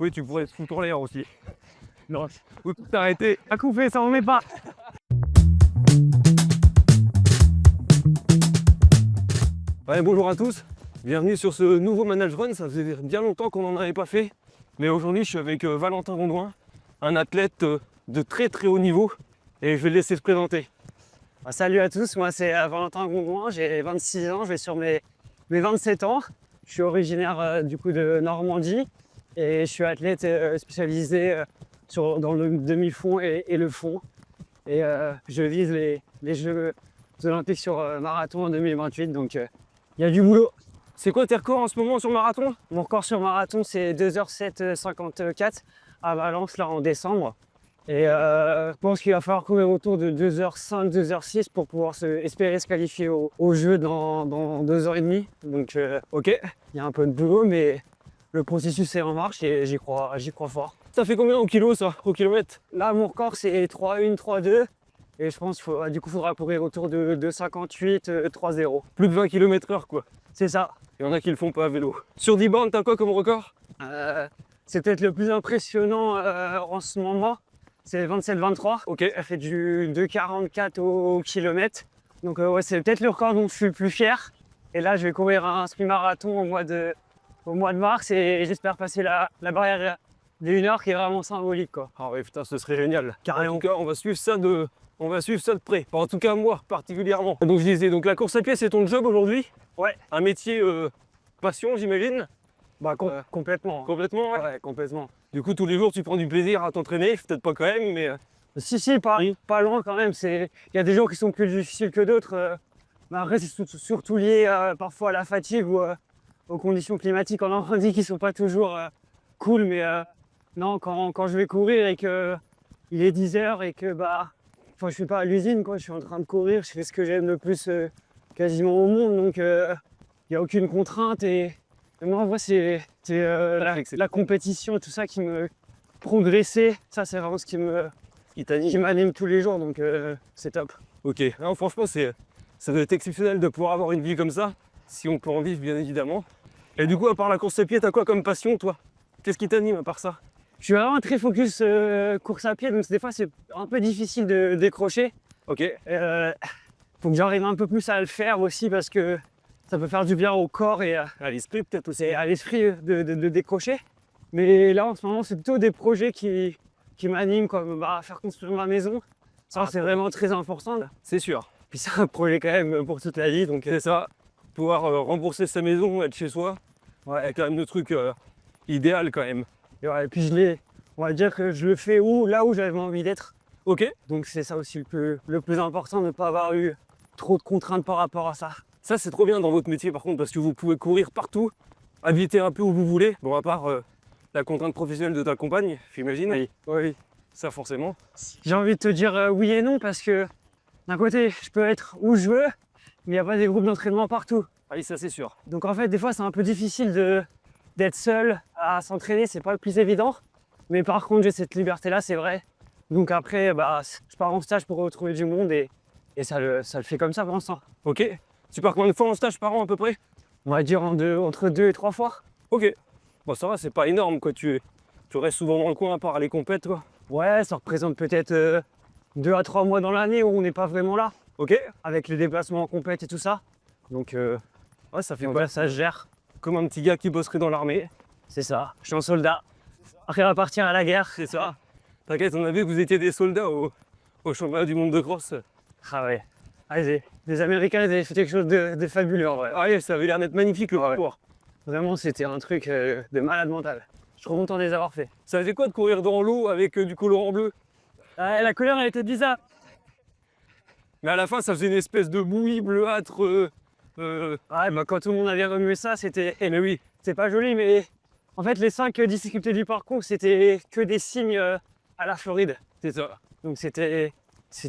Oui, tu pourrais te foutre en l'air aussi. Non, ou t'arrêter. À couper, ça en met pas. Ouais, bonjour à tous. Bienvenue sur ce nouveau Manage Run. Ça faisait bien longtemps qu'on n'en avait pas fait. Mais aujourd'hui, je suis avec Valentin Rondouin, un athlète de très très haut niveau. Et je vais le laisser se présenter. Salut à tous, moi c'est Valentin Gondouin, j'ai 26 ans, je vais sur mes 27 ans. Je suis originaire du coup de Normandie et je suis athlète spécialisé dans le demi-fond et le fond. Et je vise les Jeux olympiques sur marathon en 2028, donc il y a du boulot. C'est quoi tes records en ce moment sur marathon? Mon record sur marathon c'est 2h07,54 à Valence là en décembre. Et je pense qu'il va falloir courir autour de 2h05, 2h06 pour pouvoir espérer se qualifier au jeu dans 2h30. Donc Ok. il y a un peu de boulot, mais le processus est en marche et j'y crois fort. Ça fait combien au kilo ça, au kilomètre? Là mon record c'est 3,1, 3,2 et je pense qu'il faudra courir autour de 2,58, 3,0. Plus de 20 km/h quoi. C'est ça. Il y en a qui le font pas à vélo. Sur 10 bornes, t'as quoi comme record? C'est peut-être le plus impressionnant en ce moment. C'est 27-23. Ok. Elle fait du 2,44 au kilomètre. Donc ouais, c'est peut-être le record dont je suis le plus fier. Et là, je vais courir un semi-marathon au mois de mars et j'espère passer la barrière des 1 heure qui est vraiment symbolique, quoi. Ah ouais, putain, ce serait génial. Carrément. En tout cas, on va suivre ça de près. Enfin, en tout cas, moi, particulièrement. Donc, je disais, donc la course à pied, c'est ton job aujourd'hui? Ouais. Un métier passion, j'imagine? Bah complètement. Complètement, ouais. Ouais, complètement. Du coup, tous les jours, tu prends du plaisir à t'entraîner. Peut-être pas quand même, mais... Si, pas loin quand même. Il y a des jours qui sont plus difficiles que d'autres. Mais après, c'est surtout lié parfois à la fatigue ou aux conditions climatiques en Normandie qui sont pas toujours cool. Mais non, quand je vais courir et que il est 10h et que je suis pas à l'usine, quoi, je suis en train de courir, je fais ce que j'aime le plus quasiment au monde. Donc il n'y a aucune contrainte et moi, en vrai, c'est la compétition et tout ça qui me progresser. Ça, c'est vraiment ce qui m'anime tous les jours, donc c'est top. Ok. Non, franchement, ça doit être exceptionnel de pouvoir avoir une vie comme ça, si on peut en vivre, bien évidemment. Et du coup, à part la course à pied, t'as quoi comme passion, toi? Qu'est-ce qui t'anime à part ça? Je suis vraiment très focus course à pied, donc des fois, c'est un peu difficile de décrocher. Ok. Faut que j'arrive un peu plus à le faire aussi parce que ça peut faire du bien au corps et À l'esprit, peut-être aussi. à l'esprit de décrocher. Mais là, en ce moment, c'est plutôt des projets qui m'animent, comme faire construire ma maison. Ça, c'est vraiment très important. C'est sûr. Puis c'est un projet quand même pour toute la vie, donc C'est ça. Pouvoir rembourser sa maison, être chez soi, ouais. c'est quand même le truc idéal quand même. Et ouais, et puis on va dire que je le fais là où j'avais envie d'être. Ok. Donc c'est ça aussi le plus important, de ne pas avoir eu trop de contraintes par rapport à ça. Ça, c'est trop bien dans votre métier, par contre, parce que vous pouvez courir partout, habiter un peu où vous voulez. Bon, à part la contrainte professionnelle de ta compagne, j'imagine. Oui. Oui. Ça, forcément. J'ai envie de te dire oui et non, parce que d'un côté, je peux être où je veux, mais il n'y a pas des groupes d'entraînement partout. Ah oui, ça, c'est sûr. Donc en fait, des fois, c'est un peu difficile d'être seul à s'entraîner, c'est pas le plus évident. Mais par contre, j'ai cette liberté-là, c'est vrai. Donc après, je pars en stage pour retrouver du monde et ça le fait comme ça pour l'instant. Ok. Tu pars combien de fois en stage par an à peu près? On va dire entre 2 et 3 fois. Ok. Bon, ça va, c'est pas énorme, quoi. Tu restes souvent dans le coin à part les compètes, quoi. Ouais, ça représente peut-être 2 à 3 mois dans l'année où on n'est pas vraiment là, Ok. avec les déplacements en compète et tout ça. Donc Ouais, ça fait donc pas là, ça se gère. comme un petit gars qui bosserait dans l'armée. C'est ça, je suis un soldat. Après, on va partir à la guerre. C'est ça. T'inquiète, on a vu que vous étiez des soldats au championnat du monde de cross. Ah ouais. Ah, les Américains, ils avaient fait quelque chose de fabuleux en vrai. Ah ouais, ça avait l'air d'être magnifique le parcours. Vraiment, c'était un truc de malade mental. Je suis trop content de les avoir fait. Ça faisait quoi de courir dans l'eau avec du colorant bleu? Ah, la couleur, elle était bizarre. Mais à la fin, ça faisait une espèce de bouillie bleuâtre. Ouais, quand tout le monde avait remué ça, c'était Mais oui, pas joli, mais en fait, les 5 difficultés du parcours, c'était que des signes à la Floride. c'est ça. Donc c'était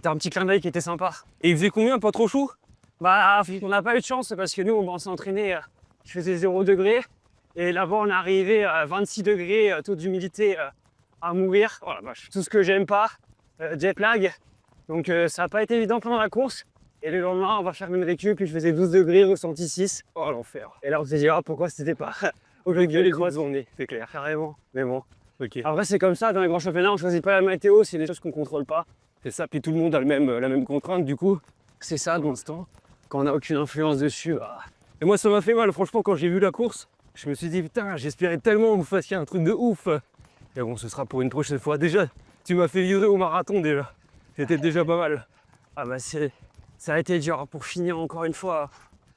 un petit clin d'œil qui était sympa. Et il faisait combien? Pas trop chaud? On n'a pas eu de chance parce que nous, on s'est entraîné, je faisais 0 degré. Et là-bas, on est arrivé à 26 degrés, taux d'humidité à mourir. Oh la vache. Tout ce que j'aime pas, jet lag. Donc ça n'a pas été évident pendant la course. Et le lendemain, on va faire une récup, puis je faisais 12 degrés, ressenti 6. Oh l'enfer. Et là, on s'est dit, pourquoi c'était pas au lieu Il y a les cross, journées, c'est clair. carrément. Mais bon. Ok. Après, c'est comme ça, dans les grands championnats, on choisit pas la météo, c'est des choses qu'on contrôle pas. C'est ça, puis tout le monde a la même contrainte du coup. C'est ça, dans l'instant. Quand on n'a aucune influence dessus, bah, Et moi ça m'a fait mal, franchement, quand j'ai vu la course, je me suis dit putain, j'espérais tellement que vous fassiez un truc de ouf. Et bon, ce sera pour une prochaine fois. Déjà, tu m'as fait virer au marathon déjà. C'était déjà pas mal. ah bah ça a été dur pour finir encore une fois.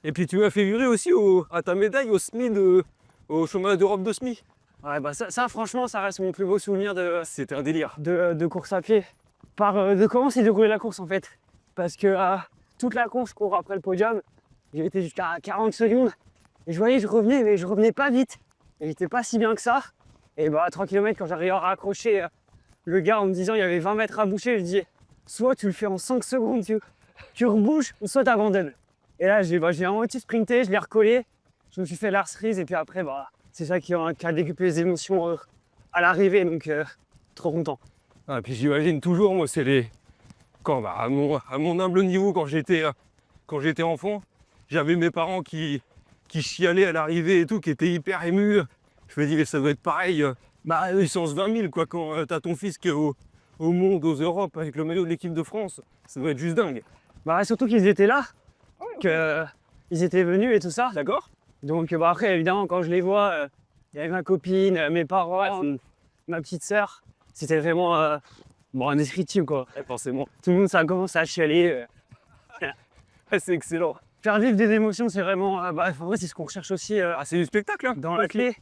Et puis tu m'as fait virer aussi à ta médaille au SMI au championnat d'Europe de SMI. Ouais, bah ça, franchement, ça reste mon plus beau souvenir C'était un délire. de course à pied. De comment s'est déroulée la course en fait. Parce que toute la course, je cours après le podium, j'ai été jusqu'à 40 secondes. Et je voyais, je revenais, mais je revenais pas vite. Et j'étais pas si bien que ça. Et bah à 3 km, quand j'arrivais à raccrocher le gars en me disant il y avait 20 mètres à boucher, je dis soit tu le fais en 5 secondes, tu rebouches, ou soit tu abandonnes. Et là, j'ai à moitié sprinté, je l'ai recollé, je me suis fait la cerise, et puis après, bah, c'est ça qui a décuplé les émotions à l'arrivée, donc trop content. Ah, puis j'imagine toujours, moi, c'est les. Quand, bah, à mon humble niveau, quand j'étais enfant, j'avais mes parents qui chialaient à l'arrivée et tout, qui étaient hyper émus. Je me dis, mais ça doit être pareil. Bah, licence 20 000, quoi, quand t'as ton fils qui est au monde, aux Europes, avec le maillot de l'équipe de France. Ça doit être juste dingue. Bah, surtout qu'ils étaient là, qu'ils étaient venus et tout ça. D'accord? Donc bah, après, évidemment, quand je les vois, il y avait ma copine, mes parents, ma petite sœur. C'était vraiment bon, indescriptible, quoi. Ouais, forcément. Tout le monde, ça commence à chialer. Ouais, c'est excellent. Faire vivre des émotions, c'est vraiment... bah, en vrai, c'est ce qu'on recherche aussi Ah, c'est du spectacle, hein. dans la clé.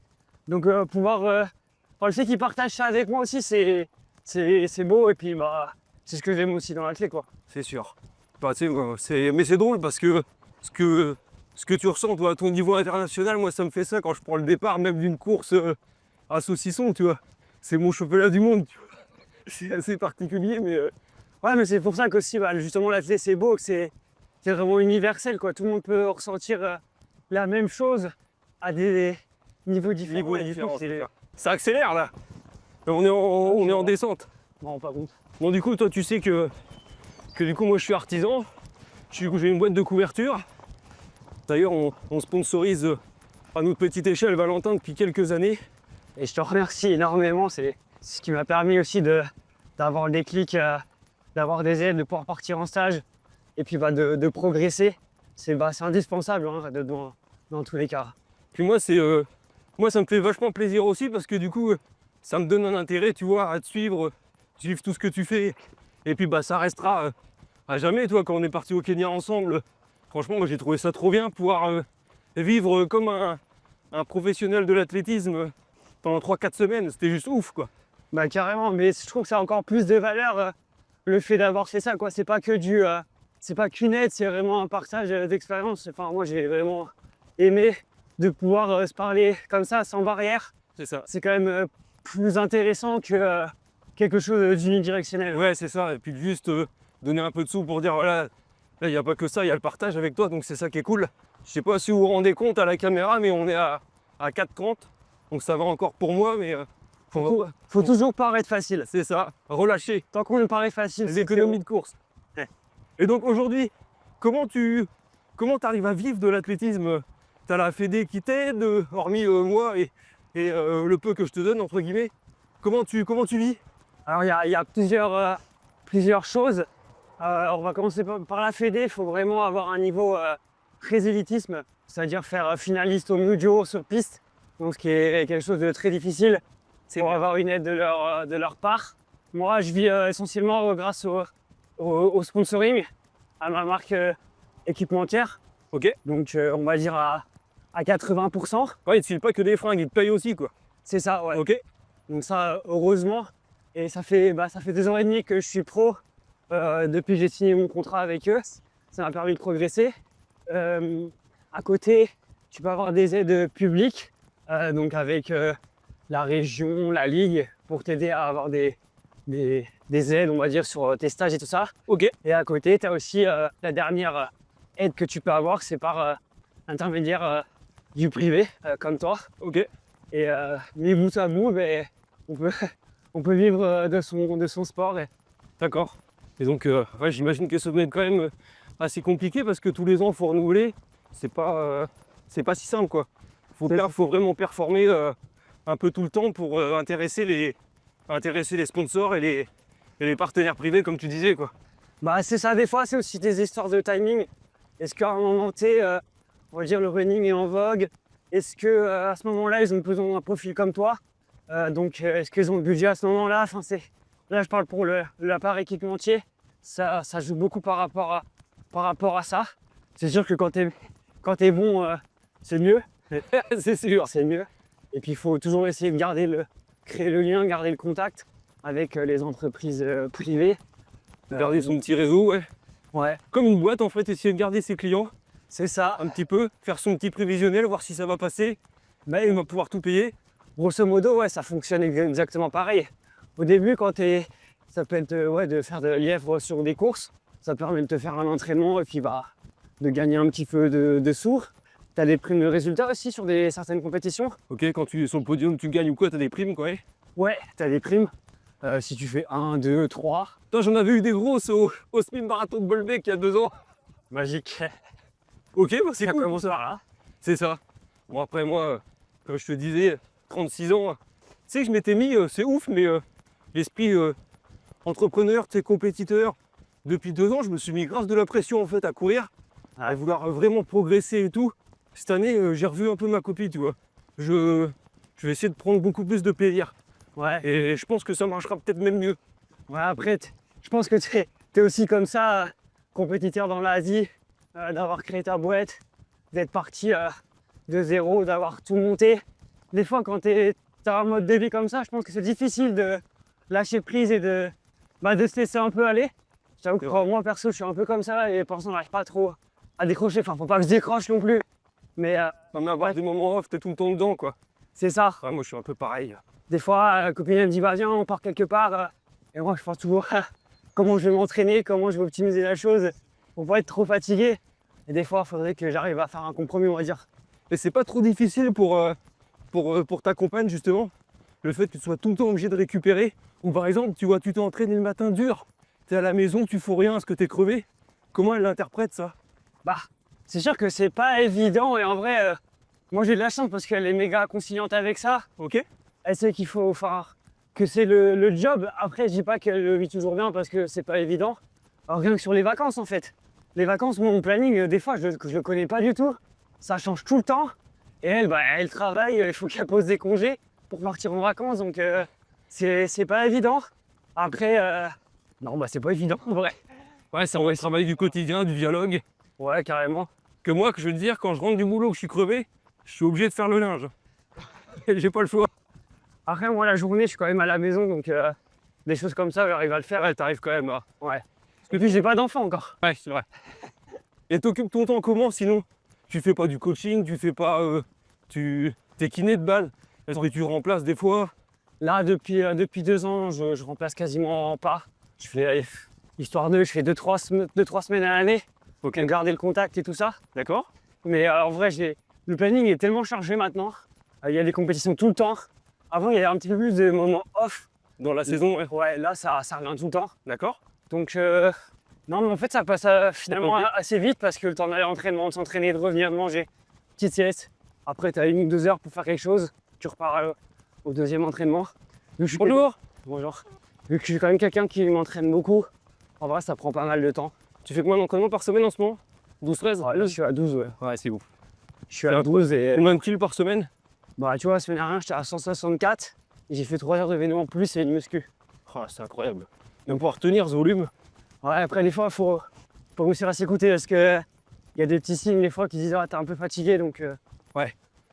Donc pouvoir... le fait qu'ils partagent ça avec moi aussi, c'est beau. Et puis, bah, c'est ce que j'aime aussi dans la clé, quoi. C'est sûr. Bah, tu sais, mais c'est drôle parce que ce que tu ressens, toi, à ton niveau international, moi, ça me fait ça quand je prends le départ, même d'une course à saucisson, tu vois. C'est mon championnat du monde, tu vois. C'est assez particulier, mais... Ouais, mais c'est pour ça qu'aussi, bah, justement, la clé, c'est beau, que c'est vraiment universel, quoi. Tout le monde peut ressentir la même chose à des niveaux différents. Niveau Et du coup, différent, ça accélère, là. On est en descente. Non, pas bon. Bon, du coup, toi, tu sais que du coup, moi, je suis artisan. J'ai une boîte de couverture. D'ailleurs, on sponsorise à notre petite échelle Valentin depuis quelques années. Et je te remercie énormément. C'est ce qui m'a permis aussi d'avoir le déclic, d'avoir des aides, de pouvoir partir en stage et puis bah, de progresser. C'est indispensable hein, dans tous les cas. Puis moi, moi, ça me fait vachement plaisir aussi parce que du coup, ça me donne un intérêt, tu vois, à te suivre tout ce que tu fais. Et puis, bah, ça restera à jamais, toi, quand on est parti au Kenya ensemble. Franchement, moi, j'ai trouvé ça trop bien, pouvoir vivre comme un professionnel de l'athlétisme pendant 3-4 semaines. C'était juste ouf, quoi. Bah carrément, mais je trouve que ça a encore plus de valeur le fait d'avoir fait ça, quoi. C'est pas que c'est pas qu'une aide, c'est vraiment un partage d'expérience. Enfin, moi, j'ai vraiment aimé de pouvoir se parler comme ça, sans barrière. C'est ça. C'est quand même plus intéressant que quelque chose d'unidirectionnel. Ouais, c'est ça. Et puis juste donner un peu de sous pour dire, voilà, là, il n'y a pas que ça, il y a le partage avec toi, donc c'est ça qui est cool. Je sais pas si vous vous rendez compte à la caméra, mais on est à 4,30. Donc ça va encore pour moi, mais Faut toujours paraître facile. c'est ça, relâcher. Tant qu'on nous paraît facile, c'est L'économie de course. Ouais. Et donc aujourd'hui, comment tu arrives à vivre de l'athlétisme? T'as la Fédé qui t'aide, hormis moi et le peu que je te donne, entre guillemets. Comment tu vis? Alors il y a plusieurs choses. On va commencer par la Fédé. Il faut vraiment avoir un niveau très élitisme, c'est-à-dire faire finaliste au Mujo sur piste, donc ce qui est quelque chose de très difficile. C'est pour avoir une aide de leur part. Moi, je vis essentiellement grâce au sponsoring, à ma marque équipementière. Ok. Donc on va dire à 80%. Ouais, ils te filent pas que des fringues, ils te payent aussi, quoi. C'est ça, ouais. Ok. Donc ça, heureusement. Et ça fait 2 ans et demi que je suis pro. Depuis que j'ai signé mon contrat avec eux, ça m'a permis de progresser. À côté, tu peux avoir des aides publiques, donc avec la région, la ligue, pour t'aider à avoir des aides, on va dire, sur tes stages et tout ça. Ok. Et à côté, tu as aussi la dernière aide que tu peux avoir, c'est par intermédiaire du privé, comme toi. Ok. Et mis bout à bout, on peut vivre de son sport. D'accord. Et donc, ouais, j'imagine que ça doit être quand même assez compliqué parce que tous les ans, il faut renouveler. C'est pas si simple, quoi. Faut vraiment performer un peu tout le temps pour intéresser les sponsors et les partenaires privés, comme tu disais, quoi. Bah c'est ça, des fois c'est aussi des histoires de timing. Est-ce qu'à un moment T, on va dire le running est en vogue? Est-ce que à ce moment-là ils ont besoin d'un profil comme toi? Donc est-ce qu'ils ont le budget à ce moment-là? Enfin, là je parle pour l'appareil équipementier. Ça joue beaucoup par rapport à ça. C'est sûr que quand t'es bon, c'est mieux. C'est sûr. C'est mieux. Et puis il faut toujours essayer de créer le lien, garder le contact avec les entreprises privées. Garder son petit réseau, ouais. Ouais, Comme une boîte, en fait, essayer de garder ses clients c'est ça. un petit peu, faire son petit prévisionnel, voir si ça va passer. Mais On va pouvoir tout payer. grosso modo, ouais, ça fonctionne exactement pareil. Au début, ça peut être de faire de lièvre sur des courses. Ça permet de te faire un entraînement et puis de gagner un petit peu de sous. Tu as des primes de résultats aussi sur certaines compétitions. Ok, quand tu es sur le podium, tu gagnes ou quoi, t'as des primes, quoi. Ouais. Ouais, tu as des primes. Si tu fais 1, 2, 3. Toi, j'en avais eu des grosses au Spin Marathon de Bolbec il y a 2 ans. Magique. Ok, bah c'est Ça cool. commence par là. C'est ça. Bon, après, moi, comme je te disais, 36 ans, tu sais que je m'étais mis, c'est ouf, mais l'esprit entrepreneur, tu sais, compétiteur, depuis 2 ans, je me suis mis grâce de la pression, en fait, à courir, à vouloir vraiment progresser et tout. Cette année, j'ai revu un peu ma copie, tu vois. Je vais essayer de prendre beaucoup plus de plaisir. Ouais. Et je pense que ça marchera peut-être même mieux. Ouais, après, je pense que t'es aussi comme ça, compétiteur dans l'Asie, d'avoir créé ta boîte, d'être parti de zéro, d'avoir tout monté. Des fois, quand t'as un mode de vie comme ça, je pense que c'est difficile de lâcher prise et de se laisser un peu aller. J'avoue que moi, perso, je suis un peu comme ça et pour l'instant, j'arrive pas trop à décrocher. Enfin, faut pas que je décroche non plus. Mais Même avoir des moments off, t'es tout le temps dedans, quoi. c'est ça. Ouais, moi, je suis un peu pareil. Des fois, la copine elle me dit bah viens, on part quelque part. Et moi, je pense toujours comment je vais m'entraîner, comment je vais optimiser la chose pour pas être trop fatigué. Et des fois, il faudrait que j'arrive à faire un compromis, on va dire. Et c'est pas trop difficile pour ta compagne, justement, le fait que tu sois tout le temps obligé de récupérer. Ou par exemple, tu vois, tu t'es entraîné le matin dur, t'es à la maison, tu fous rien, est-ce que t'es crevé? Comment elle l'interprète, ça? Bah, c'est sûr que c'est pas évident et en vrai, moi j'ai de la chance parce qu'elle est méga conciliante avec ça. Ok? Elle sait qu'il faut faire, que c'est le job. Après, je dis pas qu'elle le vit toujours bien parce que c'est pas évident. Alors, rien que sur les vacances en fait. Les vacances, mon planning, des fois, je le connais pas du tout. Ça change tout le temps. Et elle, elle travaille, il faut qu'elle pose des congés pour partir en vacances. Donc, c'est pas évident. Après, non, c'est pas évident en vrai. Ouais, c'est un vrai travail du quotidien, du dialogue. Ouais, carrément. Que moi, que je veux te dire, quand je rentre du boulot, que je suis crevé, je suis obligé de faire le linge. J'ai pas le choix. Après, moi, la journée, je suis quand même à la maison. Donc, des choses comme ça, j'arrive à le faire. Ouais, t'arrives quand même, hein. Ouais. Et puis, j'ai pas d'enfant encore. Ouais, c'est vrai. Et t'occupes ton temps comment, sinon? Tu fais pas du coaching, tu fais pas... T'es kiné de base. Est-ce que tu remplaces des fois? Là, depuis 2 ans, je remplace quasiment pas. Je fais, histoire de, je fais 2-3 semaines à l'année. Ok. Pour garder le contact et tout ça. D'accord? Mais en vrai, le planning est tellement chargé maintenant. Il y a des compétitions tout le temps. Avant, il y avait un petit peu plus de moments off. Dans la saison, ouais. Ouais, là, ça revient tout le temps. D'accord? Donc, non, mais en fait, ça passe finalement Ok. assez vite parce que le temps d'aller à l'entraînement, de s'entraîner, de revenir, de manger. Petite sieste. Après, tu as 1 ou 2 heures pour faire quelque chose. Tu repars au deuxième entraînement. Vu que je suis Bonjour! Bonjour. Vu que je suis quand même quelqu'un qui m'entraîne beaucoup, en vrai, ça prend pas mal de temps. Tu fais combien d'entraînements par semaine en ce moment? 12-13? Ouais, là, je suis à 12, ouais. Ouais, c'est bon. Je suis à 12 et Combien de kills par semaine? bah, tu vois, la semaine dernière, j'étais à 164. Et j'ai fait 3 heures de vélo en plus et une muscu. Oh, c'est incroyable. Même pouvoir tenir ce volume. Ouais, après, des fois, faut réussir à s'écouter parce que il y a des petits signes, des fois, qui disent ah, t'es un peu fatigué, donc.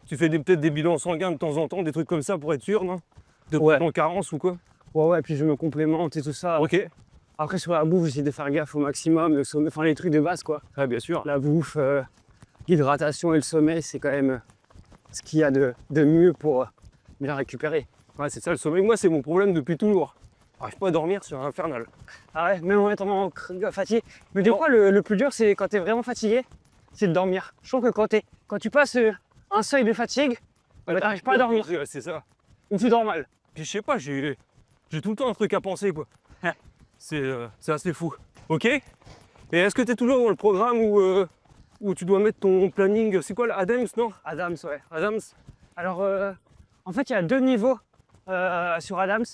Tu fais peut-être des bilans sanguins de temps en temps, des trucs comme ça pour être sûr, non? De Ouais. prendre en carence ou quoi? Ouais, puis je me complémente et tout ça. Ok. Après, sur la bouffe, j'essaie de faire gaffe au maximum, le sommeil, enfin, les trucs de base, quoi. Ouais, bien sûr. La bouffe, l'hydratation et le sommeil, c'est quand même ce qu'il y a de mieux pour bien récupérer. Ouais, c'est ça le sommeil. Moi, c'est mon problème depuis toujours. J'arrive pas à dormir, c'est infernal. Ah ouais, même en étant fatigué. Mais des fois, le plus dur, c'est quand t'es vraiment fatigué, c'est de dormir. Je trouve que quand tu passes un seuil de fatigue, t'arrives pas à dormir. Ouais, c'est ça. Ou tu dors mal. Puis je sais pas, j'ai tout le temps un truc à penser, quoi. C'est assez fou. Ok? Et est-ce que t'es toujours dans le programme où tu dois mettre ton planning. C'est quoi, l'Adams, non? Adams, ouais. Adams? Alors, en fait, il y a 2 niveaux sur Adams.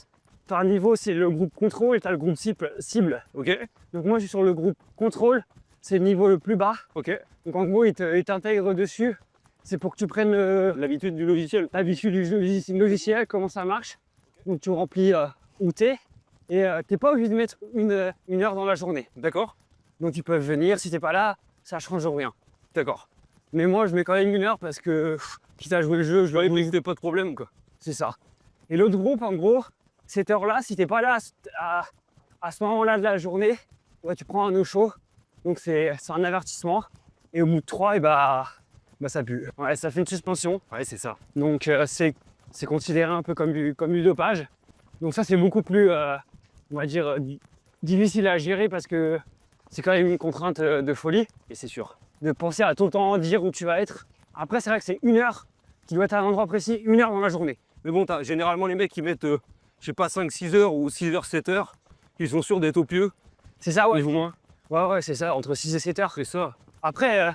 Tu as un niveau, c'est le groupe contrôle, et tu as le groupe cible. Ok, Donc moi, je suis sur le groupe contrôle, c'est le niveau le plus bas. ok. Donc en gros, il t'intègre dessus. C'est pour que tu prennes L'habitude du logiciel. l'habitude du logiciel, comment ça marche. Donc tu remplis où t'es. Et t'es pas obligé de mettre une heure dans la journée. D'accord, Donc ils peuvent venir, si t'es pas là, ça change rien. d'accord. Mais moi, je mets quand même 1 heure parce que, quitte à jouer le jeu, je Ouais, joue. mais c'était pas de problème, quoi. C'est ça. Et l'autre groupe, en gros, cette heure-là, si t'es pas là à ce moment-là de la journée, ouais, tu prends un eau chaud. Donc c'est un avertissement. Et au bout de 3, et bah ça pue. Ouais, ça fait une suspension. Ouais, c'est ça. Donc c'est considéré un peu comme du dopage. Donc ça, c'est beaucoup plus, on va dire, difficile à gérer parce que c'est quand même une contrainte de folie. Et c'est sûr. De penser à tout le temps dire où tu vas être. Après, c'est vrai que c'est 1 heure. Tu dois être à un endroit précis, 1 heure dans la journée. Mais bon, t'as généralement les mecs qui mettent, je sais pas, 5-6 heures ou 6 heures, 7 heures. Ils sont sûrs d'être au pieu, C'est ça, ouais. plus ou moins. Ouais, c'est ça, entre 6 et 7 heures. C'est ça. Après,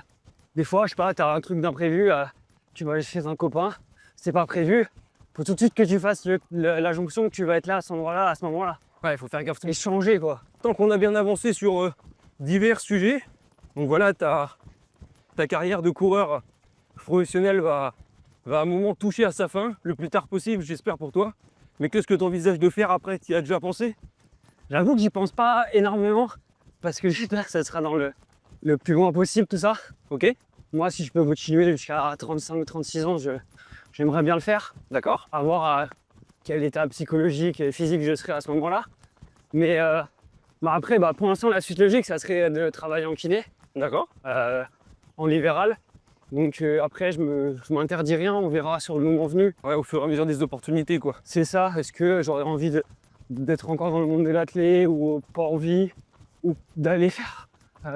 des fois, je sais pas, t'as un truc d'imprévu, tu vas chez un copain, c'est pas prévu. Faut tout de suite que tu fasses la jonction que tu vas être là à cet endroit-là, à ce moment-là. Ouais, il faut faire gaffe. Et changer, quoi. Tant qu'on a bien avancé sur divers sujets, donc voilà, ta carrière de coureur professionnel va à un moment toucher à sa fin, le plus tard possible, j'espère pour toi. Mais qu'est-ce que tu envisages de faire après? Tu y as déjà pensé? J'avoue que j'y pense pas énormément, parce que j'espère que ça sera dans le plus loin possible, tout ça. Ok, Moi, si je peux continuer jusqu'à 35 ou 36 ans, j'aimerais bien le faire. d'accord. À voir à quel état psychologique et physique je serai à ce moment-là. Mais après, pour l'instant, la suite logique, ça serait de travailler en kiné, D'accord. en libéral. Donc après, je m'interdis rien, on verra sur le moment venu. Ouais, au fur et à mesure des opportunités, quoi. C'est ça, est-ce que j'aurais envie d'être encore dans le monde de l'athlé ou pas envie, ou d'aller faire,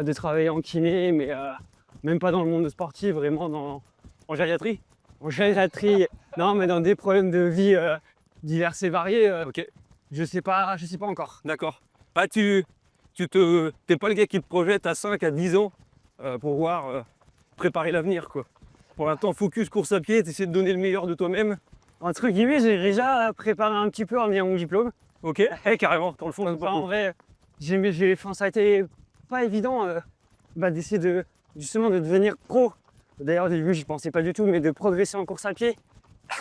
de travailler en kiné, mais même pas dans le monde sportif, vraiment En gériatrie? en gériatrie, non, mais dans des problèmes de vie divers et variés, Ok, je sais pas encore. d'accord. Ah, t'es pas le gars qui te projette à 5, à 10 ans pour voir préparer l'avenir, quoi. Pour l'instant, focus course à pied, t'essaies de donner le meilleur de toi-même. Entre guillemets, j'ai déjà préparé un petit peu en ayant mon diplôme. Ok, carrément, dans le fond, En vrai, ça a été pas évident d'essayer justement de devenir pro. D'ailleurs, au début, j'y pensais pas du tout, mais de progresser en course à pied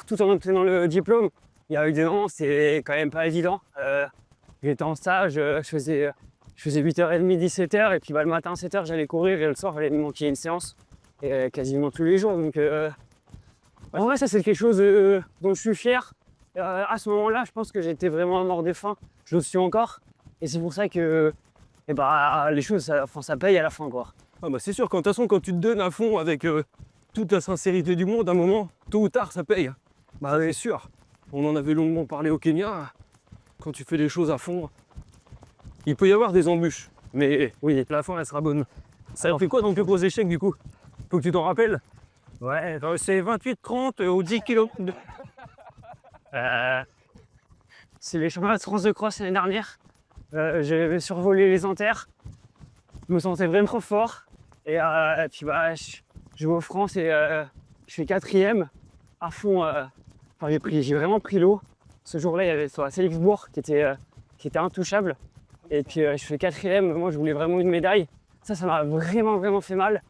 tout en obtenant le diplôme. Il y a eu des moments, c'est quand même pas évident. J'étais en stage, je faisais 8h30, 17h, et puis le matin, 7h, j'allais courir, et le soir, j'allais me manquer une séance, et quasiment tous les jours. Donc, en vrai, ça, c'est quelque chose dont je suis fier. À ce moment-là, je pense que j'étais vraiment à mort des fins. Je le suis encore. Et c'est pour ça que les choses, ça paye à la fin, quoi. Ah bah c'est sûr, de toute façon, quand tu te donnes à fond avec toute la sincérité du monde, à un moment, tôt ou tard, ça paye. Bah c'est sûr. On en avait longuement parlé au Kenya. Quand tu fais les choses à fond, il peut y avoir des embûches. Mais oui, la fin, elle sera bonne. Ça fait quoi dans le plus gros échec, du coup? Faut que tu t'en rappelles. Ouais, C'est 28-30 au 10 km. c'est les championnats de France de cross l'année dernière. J'avais survolé les Anterres. Je me sentais vraiment trop fort. Et puis je vais aux France et je fais 4e à fond. J'ai vraiment pris l'eau. Ce jour-là, il y avait Sélixbourg qui était intouchable. Et puis je fais 4e. Moi, je voulais vraiment une médaille. Ça m'a vraiment fait mal.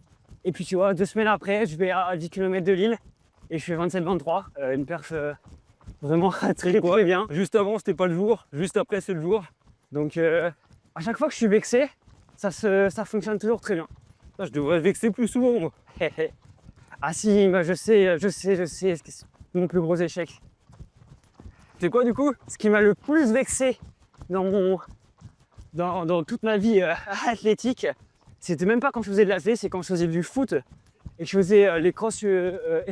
Et puis tu vois, 2 semaines après, je vais à 10 km de Lille et je fais 27-23. Une perf vraiment très bien. Juste avant, c'était pas le jour. Juste après, c'est le jour. Donc à chaque fois que je suis vexé, ça fonctionne toujours très bien. Ah, je devrais vexer plus souvent, moi. Ah si, je sais, c'est mon plus gros échec. C'est quoi, du coup? Ce qui m'a le plus vexé dans toute ma vie athlétique, c'était même pas quand je faisais de l'athlé, c'est quand je faisais du foot et que je faisais les cross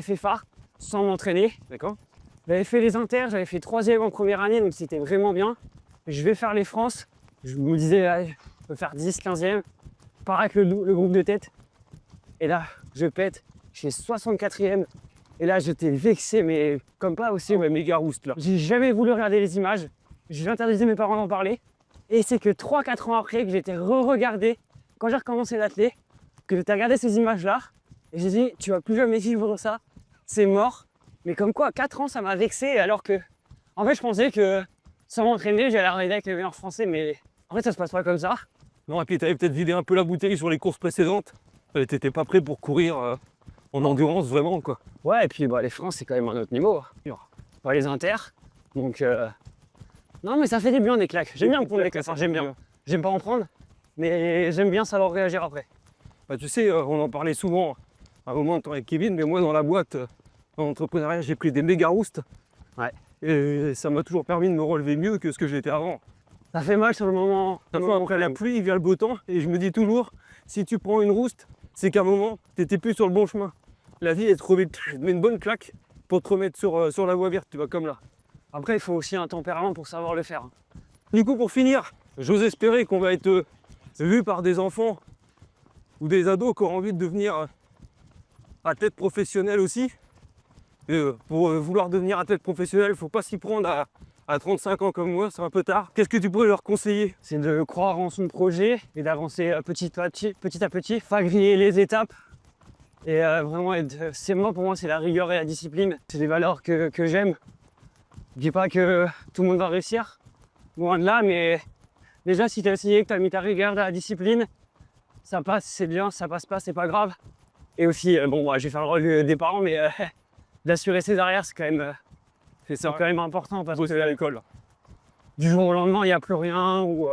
FFA sans m'entraîner. D'accord. J'avais fait les inters, j'avais fait 3e en première année, donc c'était vraiment bien. Je vais faire les France, je me disais, allez, je peux faire 10, 15e, pareil que le groupe de tête. Et là, je pète, je fais 64e. Et là, j'étais vexé, mais comme pas aussi. Ouais, méga rouste, là. J'ai jamais voulu regarder les images, j'ai interdisé mes parents d'en parler. Et c'est que 3-4 ans après que j'ai été re-regardé, quand j'ai recommencé l'athlé, que tu as regardé ces images-là, et j'ai dit, tu vas plus jamais vivre ça, c'est mort. Mais comme quoi, à 4 ans, ça m'a vexé, alors que, en fait, je pensais que sans m'entraîner, j'allais arriver avec les meilleurs français, mais en fait, ça se passe pas comme ça. Non, et puis t'avais peut-être vidé un peu la bouteille sur les courses précédentes. T'étais pas prêt pour courir en endurance vraiment quoi. Ouais, et puis bah, les France, c'est quand même un autre niveau. Pas les inters. Donc, non, mais ça fait du bien des claques. J'aime bien me prendre des claques, enfin, j'aime bien. J'aime pas en prendre, mais j'aime bien savoir réagir après. Bah, tu sais, on en parlait souvent à un moment de temps avec Kevin, mais moi dans la boîte, en entrepreneuriat, j'ai pris des méga roustes. Ouais. Et ça m'a toujours permis de me relever mieux que ce que j'étais avant. Ça fait mal sur le moment. Après la pluie, il vient le beau temps, et je me dis toujours, si tu prends une rouste, c'est qu'à un moment, t'étais plus sur le bon chemin. La vie, elle te met une bonne claque pour te remettre sur la voie verte, tu vois, comme là. Après, il faut aussi un tempérament pour savoir le faire. Du coup, pour finir, j'ose espérer qu'on va être vu par des enfants ou des ados qui auront envie de devenir athlète professionnel aussi. Et, pour vouloir devenir athlète professionnel, il ne faut pas s'y prendre à 35 ans comme moi, c'est un peu tard. Qu'est-ce que tu pourrais leur conseiller? C'est de croire en son projet et d'avancer petit à petit, pas griller les étapes. Et vraiment, pour moi, c'est la rigueur et la discipline. C'est des valeurs que j'aime. Je dis pas que tout le monde va réussir, loin de là, mais déjà, si tu as essayé, que tu as mis ta rigueur, la discipline, ça passe, c'est bien, ça passe pas, c'est pas grave. Et aussi, bon, moi, je vais faire le rôle des parents, mais d'assurer ses arrières, c'est quand même important parce que à l'école. Du jour au lendemain, il n'y a plus rien, donc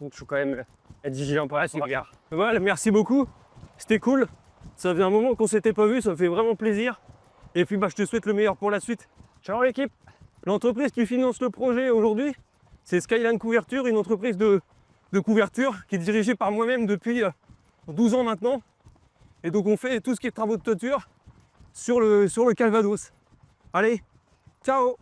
il faut quand même être vigilant par la suite. Voilà, merci beaucoup, c'était cool. Ça fait un moment qu'on s'était pas vu, ça me fait vraiment plaisir. Et puis bah, je te souhaite le meilleur pour la suite. Ciao l'équipe. L'entreprise qui finance le projet aujourd'hui, c'est Skyline Couverture, une entreprise de couverture qui est dirigée par moi-même depuis 12 ans maintenant. Et donc on fait tout ce qui est travaux de toiture sur le Calvados. Allez, ciao!